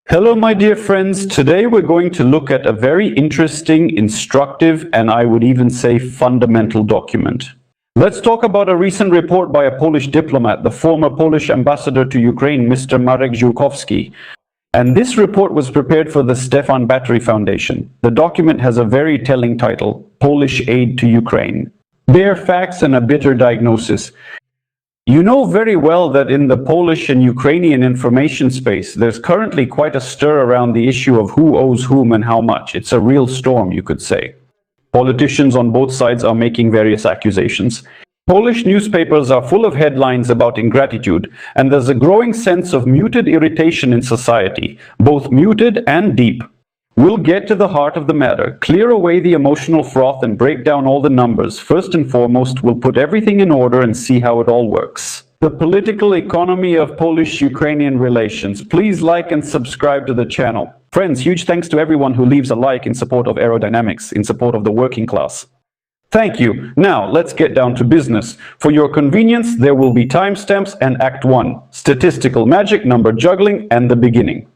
Hello, my dear friends. Today we're going to look at a very interesting, instructive, and I would even say fundamental document. Let's talk about a recent report by a Polish diplomat, the former Polish ambassador to Ukraine, Mr. Marek Ziółkowski. And this report was prepared for the Stefan Battery Foundation. The document has a very telling title, Polish Aid to Ukraine. Bare facts and a bitter diagnosis. You know very well that in the Polish and Ukrainian information space, there's currently quite a stir around the issue of who owes whom and how much. It's a real storm, you could say. Politicians on both sides are making various accusations. Polish newspapers are full of headlines about ingratitude, and there's a growing sense of muted irritation in society, both muted and deep. We'll get to the heart of the matter, clear away the emotional froth and break down all the numbers. First and foremost, we'll put everything in order and see how it all works. The political economy of Polish-Ukrainian relations. Please like and subscribe to the channel. Friends, huge thanks to everyone who leaves a like in support of aerodynamics, in support of the working class. Thank you. Now, let's get down to business. For your convenience, there will be timestamps and Act 1, statistical magic, number juggling, and the beginning.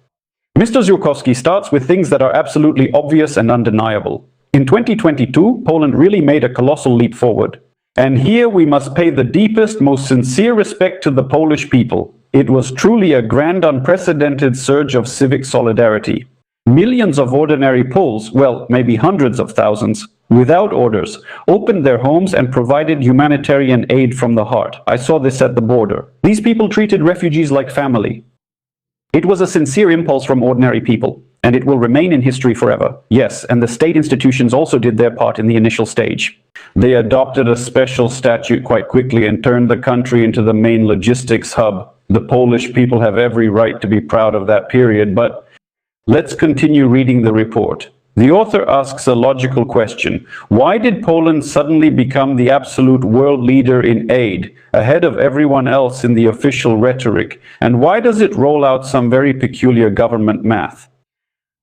Mr. Ziółkowski starts with things that are absolutely obvious and undeniable. In 2022, Poland really made a colossal leap forward. And here we must pay the deepest, most sincere respect to the Polish people. It was truly a grand, unprecedented surge of civic solidarity. Millions of ordinary Poles, well, maybe hundreds of thousands, without orders, opened their homes and provided humanitarian aid from the heart. I saw this at the border. These people treated refugees like family. It was a sincere impulse from ordinary people, and it will remain in history forever. Yes, and the state institutions also did their part in the initial stage. They adopted a special statute quite quickly and turned the country into the main logistics hub. The Polish people have every right to be proud of that period, but let's continue reading the report. The author asks a logical question. Why did Poland suddenly become the absolute world leader in aid, ahead of everyone else in the official rhetoric? And why does it roll out some very peculiar government math?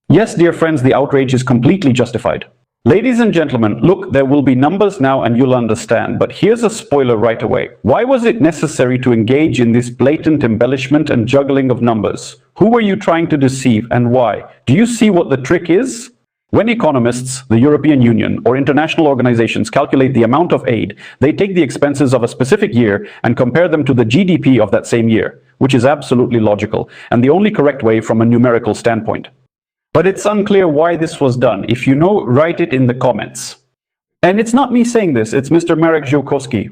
Yes, dear friends, the outrage is completely justified. Ladies and gentlemen, look, there will be numbers now and you'll understand, but here's a spoiler right away. Why was it necessary to engage in this blatant embellishment and juggling of numbers? Who were you trying to deceive and why? Do you see what the trick is? When economists, the European Union, or international organizations calculate the amount of aid, they take the expenses of a specific year and compare them to the GDP of that same year, which is absolutely logical, and the only correct way from a numerical standpoint. But it's unclear why this was done. If you know, write it in the comments. And it's not me saying this, it's Mr. Marek Ziółkowski.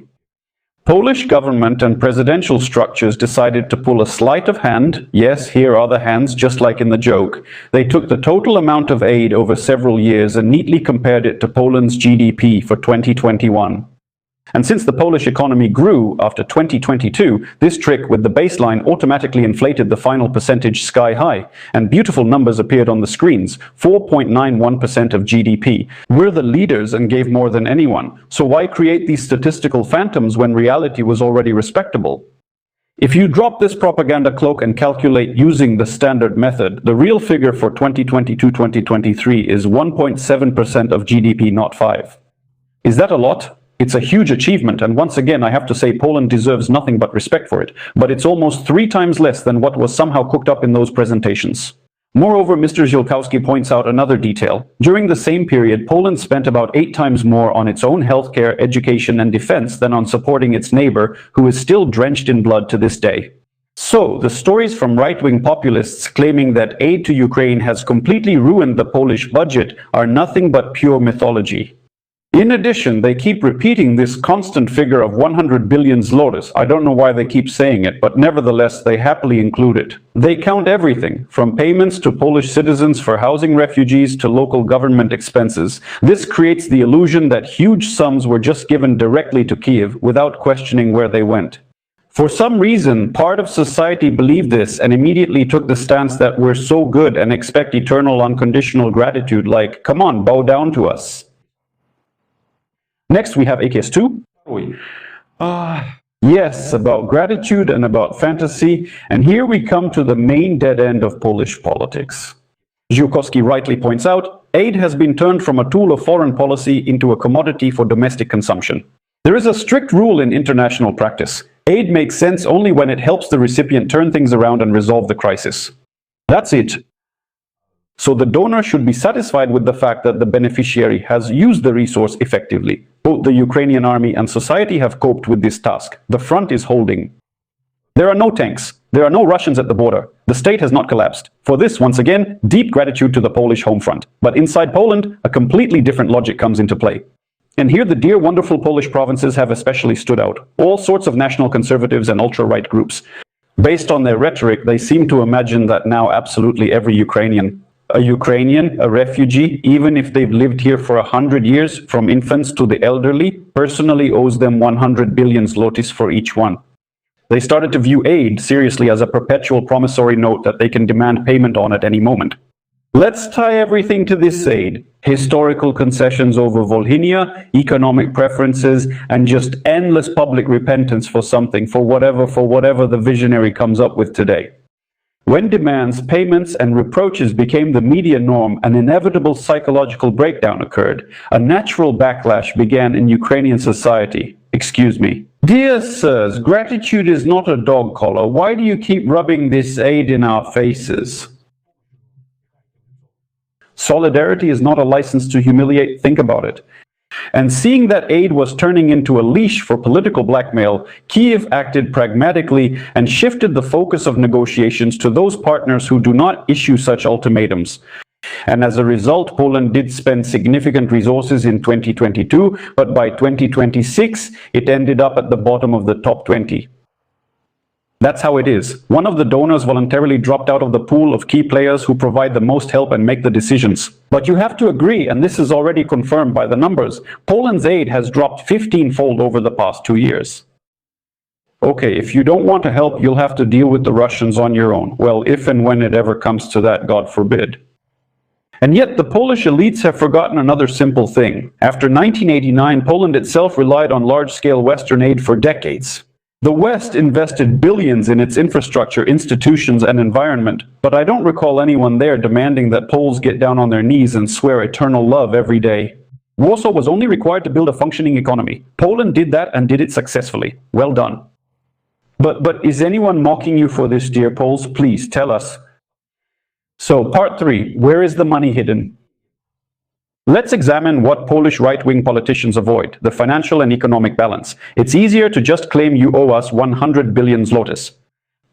Polish government and presidential structures decided to pull a sleight of hand. Yes, here are the hands, just like in the joke. They took the total amount of aid over several years and neatly compared it to Poland's GDP for 2021. And since the Polish economy grew after 2022, this trick with the baseline automatically inflated the final percentage sky high, and beautiful numbers appeared on the screens, 4.91% of GDP. We're the leaders and gave more than anyone, so why create these statistical phantoms when reality was already respectable? If you drop this propaganda cloak and calculate using the standard method, the real figure for 2022-2023 is 1.7% of GDP, not 5. Is that a lot? It's a huge achievement, and once again I have to say Poland deserves nothing but respect for it, but it's almost 3 times less than what was somehow cooked up in those presentations. Moreover, Mr. Ziółkowski points out another detail. During the same period, Poland spent about 8 times more on its own healthcare, education, and defense than on supporting its neighbor, who is still drenched in blood to this day. So, the stories from right-wing populists claiming that aid to Ukraine has completely ruined the Polish budget are nothing but pure mythology. In addition, they keep repeating this constant figure of 100 billion zlotys. I don't know why they keep saying it, but nevertheless they happily include it. They count everything, from payments to Polish citizens for housing refugees to local government expenses. This creates the illusion that huge sums were just given directly to Kiev without questioning where they went. For some reason, part of society believed this and immediately took the stance that we're so good and expect eternal unconditional gratitude, like, come on, bow down to us. Next, we have AKS 2. Yes, about gratitude and about fantasy. And here we come to the main dead end of Polish politics. Ziółkowski rightly points out, aid has been turned from a tool of foreign policy into a commodity for domestic consumption. There is a strict rule in international practice. Aid makes sense only when it helps the recipient turn things around and resolve the crisis. That's it. So the donor should be satisfied with the fact that the beneficiary has used the resource effectively. Both the Ukrainian army and society have coped with this task. The front is holding. There are no tanks. There are no Russians at the border. The state has not collapsed. For this, once again, deep gratitude to the Polish home front. But inside Poland, a completely different logic comes into play. And here the dear wonderful Polish provinces have especially stood out. All sorts of national conservatives and ultra-right groups. Based on their rhetoric, they seem to imagine that now absolutely every Ukrainian, a refugee, even if they've lived here for 100 years, from infants to the elderly, personally owes them 100 billion zlotys for each one. They started to view aid seriously as a perpetual promissory note that they can demand payment on at any moment. Let's tie everything to this aid. Historical concessions over Volhynia, economic preferences, and just endless public repentance for something, for whatever the visionary comes up with today. When demands, payments, and reproaches became the media norm, an inevitable psychological breakdown occurred. A natural backlash began in Ukrainian society. Excuse me. Dear sirs, gratitude is not a dog collar. Why do you keep rubbing this aid in our faces? Solidarity is not a license to humiliate. Think about it. And seeing that aid was turning into a leash for political blackmail, Kyiv acted pragmatically and shifted the focus of negotiations to those partners who do not issue such ultimatums. And as a result, Poland did spend significant resources in 2022, but by 2026, it ended up at the bottom of the top 20. That's how it is. One of the donors voluntarily dropped out of the pool of key players who provide the most help and make the decisions. But you have to agree, and this is already confirmed by the numbers, Poland's aid has dropped 15-fold over the past 2 years. Okay, if you don't want to help, you'll have to deal with the Russians on your own. Well, if and when it ever comes to that, God forbid. And yet the Polish elites have forgotten another simple thing. After 1989, Poland itself relied on large-scale Western aid for decades. The West invested billions in its infrastructure, institutions, and environment, but I don't recall anyone there demanding that Poles get down on their knees and swear eternal love every day. Warsaw was only required to build a functioning economy. Poland did that and did it successfully. Well done. But is anyone mocking you for this, dear Poles? Please tell us. So, part 3, where is the money hidden? Let's examine what Polish right-wing politicians avoid, the financial and economic balance. It's easier to just claim you owe us 100 billion zlotys.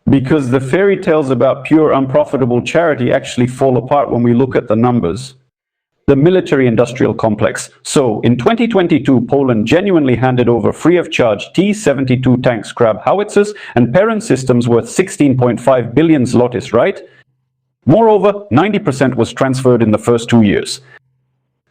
Because the fairy tales about pure unprofitable charity actually fall apart when we look at the numbers. The military-industrial complex. So, in 2022, Poland genuinely handed over free of charge T-72 tank Scrab howitzers and parent systems worth 16.5 billion zlotys, right? Moreover, 90% was transferred in the first 2 years.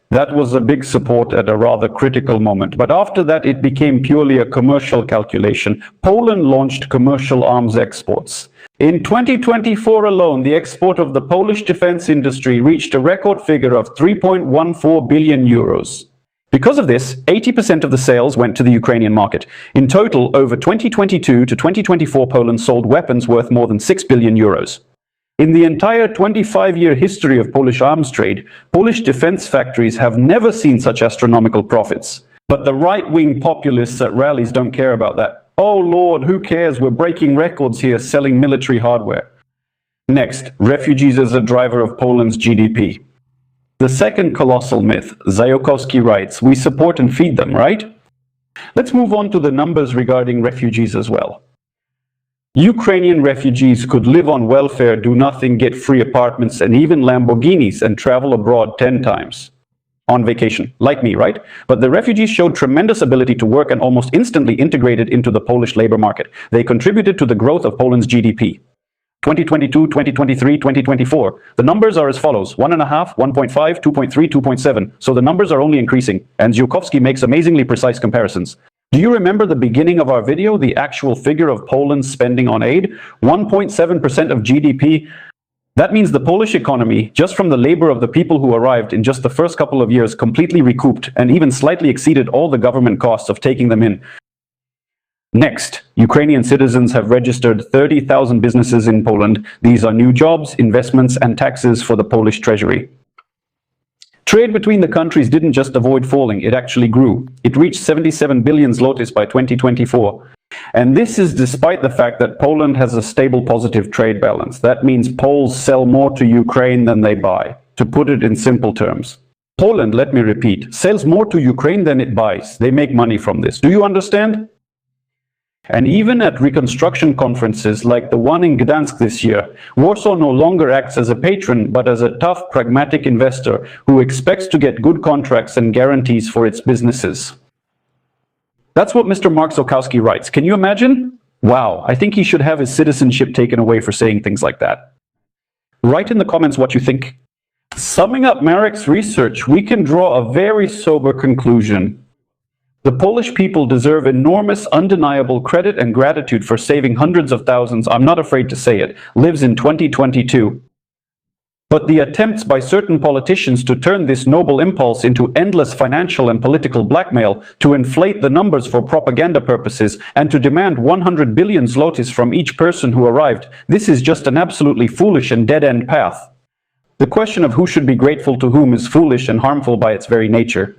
That was a big support at a rather critical moment, but after that it became purely a commercial calculation. Poland launched commercial arms exports. In 2024 alone, the export of the Polish defense industry reached a record figure of 3.14 billion euros. Because of this, 80% of the sales went to the Ukrainian market. In total, over 2022 to 2024, Poland sold weapons worth more than 6 billion euros. In the entire 25-year history of Polish arms trade, Polish defense factories have never seen such astronomical profits. But the right-wing populists at rallies don't care about that. Oh Lord, who cares? We're breaking records here selling military hardware. Next, refugees as a driver of Poland's GDP. The second colossal myth, Zajokowski writes, we support and feed them, right? Let's move on to the numbers regarding refugees as well. Ukrainian refugees could live on welfare, do nothing, get free apartments, and even Lamborghinis, and travel abroad 10 times. On vacation, like me, right? But the refugees showed tremendous ability to work and almost instantly integrated into the Polish labor market. They contributed to the growth of Poland's GDP. 2022, 2023, 2024. The numbers are as follows: 1.5, 1.5, 2.3, 2.7. So the numbers are only increasing, and Zajokowski makes amazingly precise comparisons. Do you remember the beginning of our video, the actual figure of Poland's spending on aid? 1.7% of GDP. That means the Polish economy, just from the labor of the people who arrived in just the first couple of years, completely recouped and even slightly exceeded all the government costs of taking them in. Next, Ukrainian citizens have registered 30,000 businesses in Poland. These are new jobs, investments, and taxes for the Polish treasury. Trade between the countries didn't just avoid falling, it actually grew. It reached 77 billion zlotys by 2024. And this is despite the fact that Poland has a stable positive trade balance. That means Poles sell more to Ukraine than they buy. to put it in simple terms. Poland, let me repeat, sells more to Ukraine than it buys. They make money from this. Do you understand? And even at reconstruction conferences like the one in Gdansk this year, Warsaw no longer acts as a patron, but as a tough, pragmatic investor who expects to get good contracts and guarantees for its businesses. That's what Mr. Mark Zolkowski writes. Can you imagine? Wow, I think he should have his citizenship taken away for saying things like that. Write in the comments what you think. Summing up Marek's research, we can draw a very sober conclusion. The Polish people deserve enormous, undeniable credit and gratitude for saving hundreds of thousands, I'm not afraid to say it, lives in 2022. But the attempts by certain politicians to turn this noble impulse into endless financial and political blackmail, to inflate the numbers for propaganda purposes, and to demand 100 billion zlotys from each person who arrived, this is just an absolutely foolish and dead-end path. The question of who should be grateful to whom is foolish and harmful by its very nature.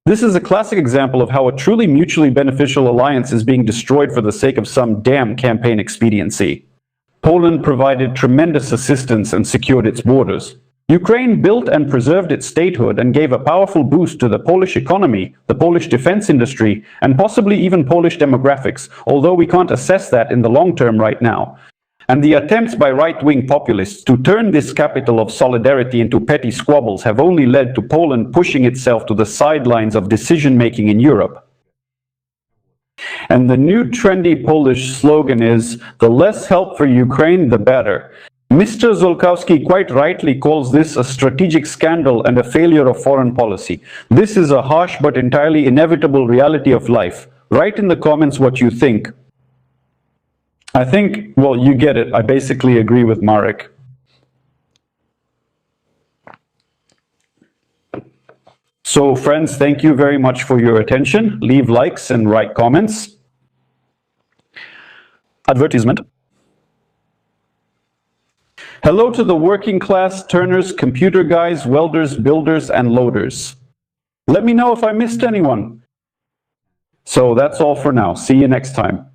This is a classic example of how a truly mutually beneficial alliance is being destroyed for the sake of some damn campaign expediency. Poland provided tremendous assistance and secured its borders. Ukraine built and preserved its statehood and gave a powerful boost to the Polish economy, the Polish defense industry, and possibly even Polish demographics, although we can't assess that in the long term right now. And the attempts by right-wing populists to turn this capital of solidarity into petty squabbles have only led to Poland pushing itself to the sidelines of decision-making in Europe. And the new trendy Polish slogan is, "The less help for Ukraine, the better." Mr. Zolkowski quite rightly calls this a strategic scandal and a failure of foreign policy. This is a harsh but entirely inevitable reality of life. Write in the comments what you think. I think, well, you get it. I basically agree with Marek. So, friends, thank you very much for your attention. Leave likes and write comments. Advertisement. Hello to the working class turners, computer guys, welders, builders, and loaders. Let me know if I missed anyone. So that's all for now. See you next time.